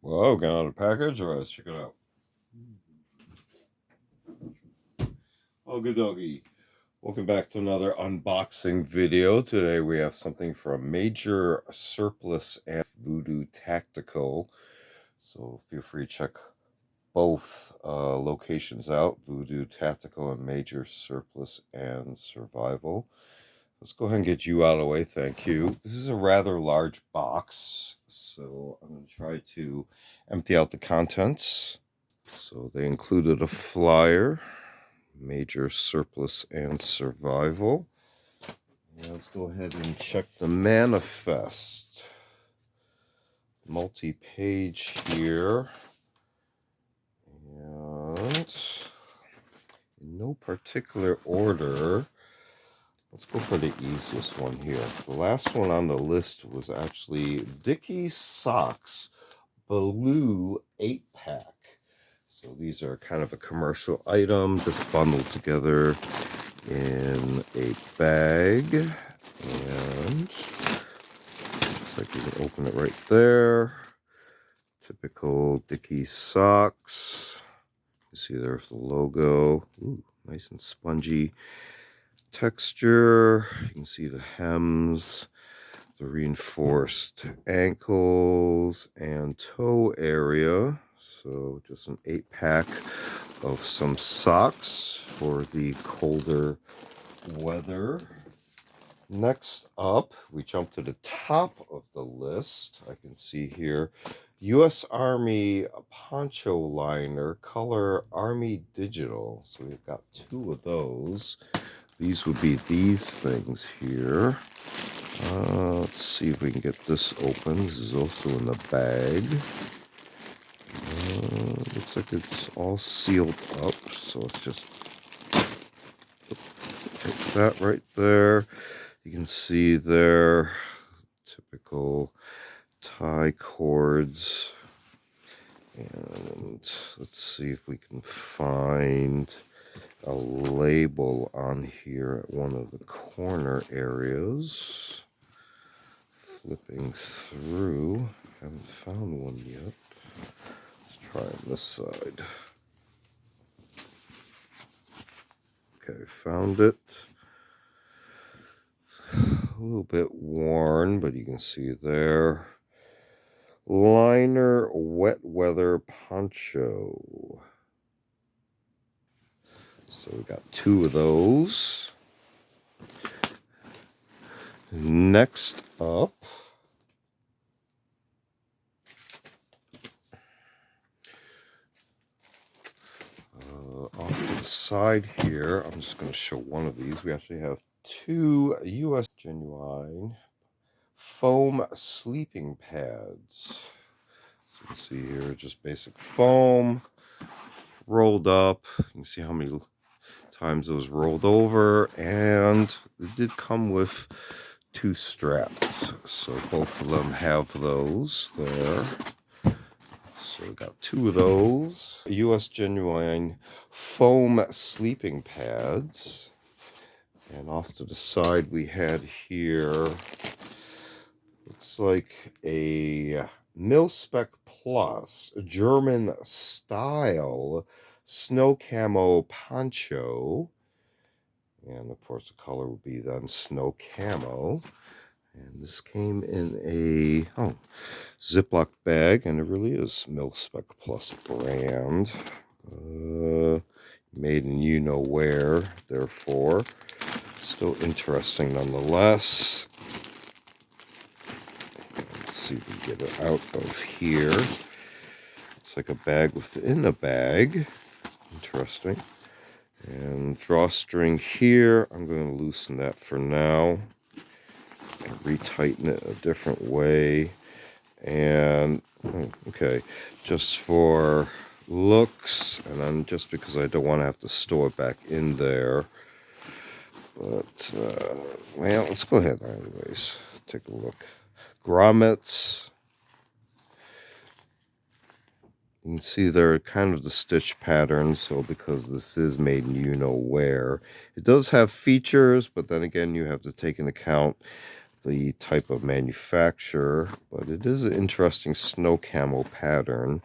Well, got out a package. All right, let's check it out. Okie dokie. Welcome back to another unboxing video. Today we have something from MajorSurplus and Voodoo Tactical. So feel free to check both locations out, Voodoo Tactical and MajorSurplus and Survival. Let's go ahead and get you out of the way. Thank you. This is a rather large box, so I'm going to try to empty out the contents. So they included a flyer, MajorSurplus and Survival. Now let's go ahead and check the manifest. Multi-page here. And in no particular order, let's go for the easiest one here. The last one on the list was actually Dickies Socks Blue 8-pack. So these are kind of a commercial item, just bundled together in a bag. And looks like you can open it right there. Typical Dickies socks. You see there's the logo. Ooh, nice and spongy texture. You can see the hems, the reinforced ankles and toe area. So just an 8-pack of some socks for the colder weather. Next up, we jump to the top of the list. I can see here U.S. Army Poncho liner, color Army Digital. So we've got 2 of those. These would be these things here. Let's see if we can get this open. This is also in the bag. Looks like it's all sealed up, so let's just take that right there. You can see there typical tie cords. And let's see if we can find a label on here at one of the corner areas. Flipping through, haven't found one yet. Let's try on this side. Okay, found it. A little bit worn, but you can see there. Liner wet weather poncho. So we got 2 of those. Next up, off to the side here, I'm just going to show one of these. We actually have 2 U.S. genuine foam sleeping pads. So you can see here, just basic foam, rolled up. You can see how many times it was rolled over, and it did come with 2 straps. So both of them have those there. So we got 2 of those. U.S. genuine foam sleeping pads. And off to the side we had here, looks like a MIL-SPEC Plus German style snow camo poncho. And of course the color would be then snow camo. And this came in a Ziploc bag, and it really is MIL-SPEC Plus brand. Made in you-know-where, therefore. Still interesting nonetheless. Let's see if we can get it out of here. It's like a bag within a bag. Interesting. And drawstring here. I'm going to loosen that for now. Retighten it a different way. And okay, just for looks, and then just because I don't want to have to store it back in there. But well, let's go ahead anyways. Take a look. Grommets. You can see they're kind of the stitch pattern, so because this is made in you-know-where, it does have features, but then again, you have to take into account the type of manufacturer, but it is an interesting snow camo pattern.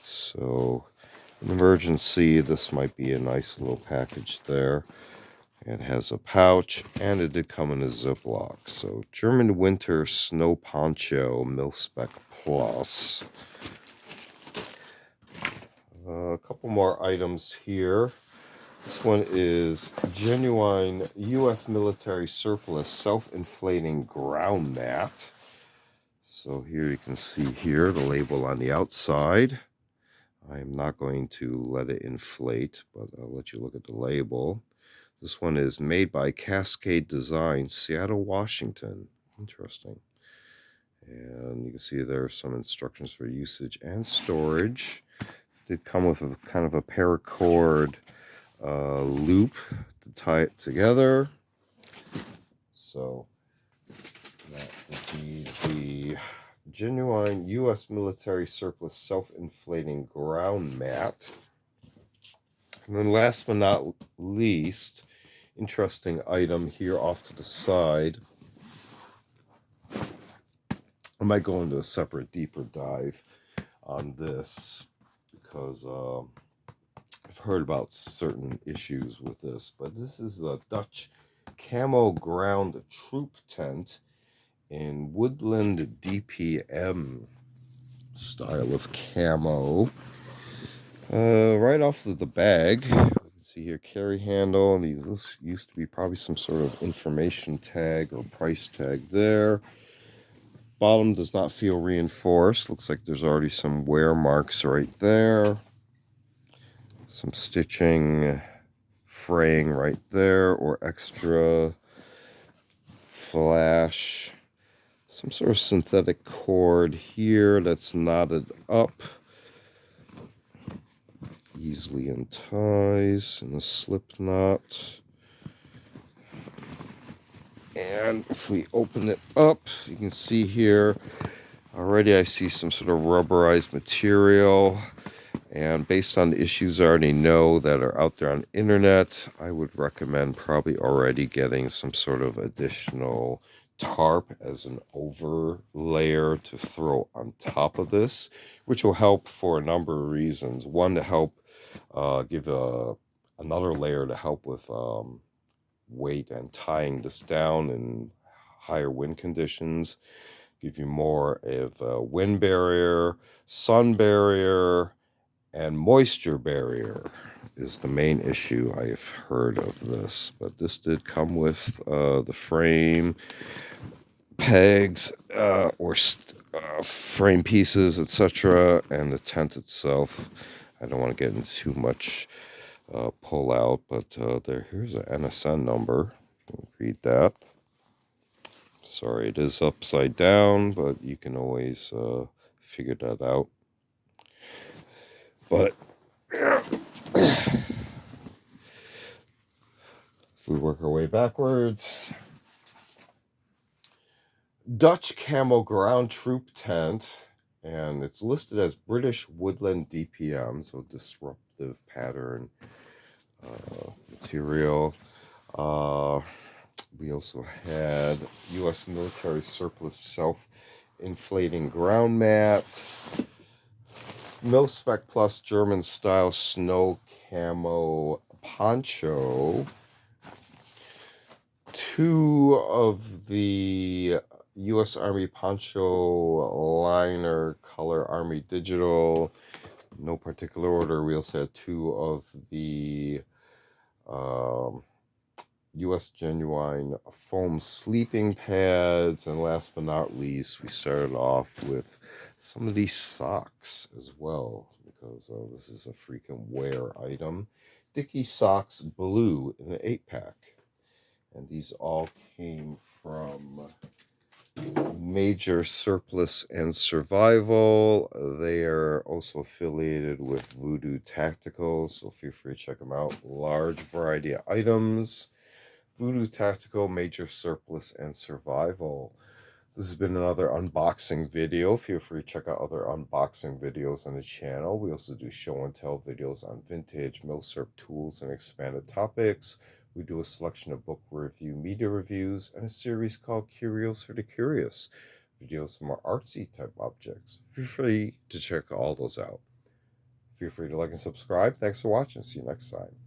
So, in emergency, this might be a nice little package there. It has a pouch, and it did come in a Ziploc. So, German Winter Snow Poncho MIL-SPEC Plus. A couple more items here. This one is genuine U.S. military surplus self-inflating ground mat. So here you can see here the label on the outside. I am not going to let it inflate, but I'll let you look at the label. This one is made by Cascade Design, Seattle, Washington. Interesting. And you can see there are some instructions for usage and storage. Did come with a kind of a paracord loop to tie it together. So that would be the genuine U.S. military surplus self-inflating ground mat. And then last but not least, interesting item here off to the side. I might go into a separate deeper dive on this because I've heard about certain issues with this, but this is a Dutch camo ground troop tent in woodland DPM style of camo. Right off the bag, you can see here carry handle. This used to be probably some sort of information tag or price tag there. Bottom does not feel reinforced. Looks like there's already some wear marks right there. Some stitching, fraying right there, or extra flash. Some sort of synthetic cord here that's knotted up. Easily unties in a slip knot. And if we open it up, you can see here, already I see some sort of rubberized material. And based on the issues I already know that are out there on the internet, I would recommend probably already getting some sort of additional tarp as an over layer to throw on top of this, which will help for a number of reasons. One, to help give another layer to help with weight and tying this down in higher wind conditions. Give you more of a wind barrier, sun barrier, and moisture barrier is the main issue I've heard of this. But this did come with the frame, pegs, or frame pieces, etc., and the tent itself. I don't want to get into too much pull out, but here's an NSN number. Read that. Sorry, it is upside down, but you can always figure that out. But if we work our way backwards, Dutch camo ground troop tent, and it's listed as British woodland DPM, so disruptive pattern material. We also had U.S. military surplus self-inflating ground mat, MIL-SPEC Plus German style snow camo poncho, 2 of the U.S. Army poncho liner color Army digital, no particular order. We also had 2 of the U.S. genuine foam sleeping pads, and last but not least, we started off with some of these socks as well, because this is a frequent wear item. Dickies socks blue in an 8-pack, and these all came from MajorSurplus and Survival. They are also affiliated with Voodoo Tactical, so feel free to check them out. Large variety of items. Voodoo Tactical, MajorSurplus, and Survival. This has been another unboxing video. Feel free to check out other unboxing videos on the channel. We also do show and tell videos on vintage MIL-SURP tools and expanded topics. We do a selection of book review, media reviews, and a series called Curios for the Curious, videos from our artsy type objects. Feel free to check all those out. Feel free to like and subscribe. Thanks for watching. See you next time.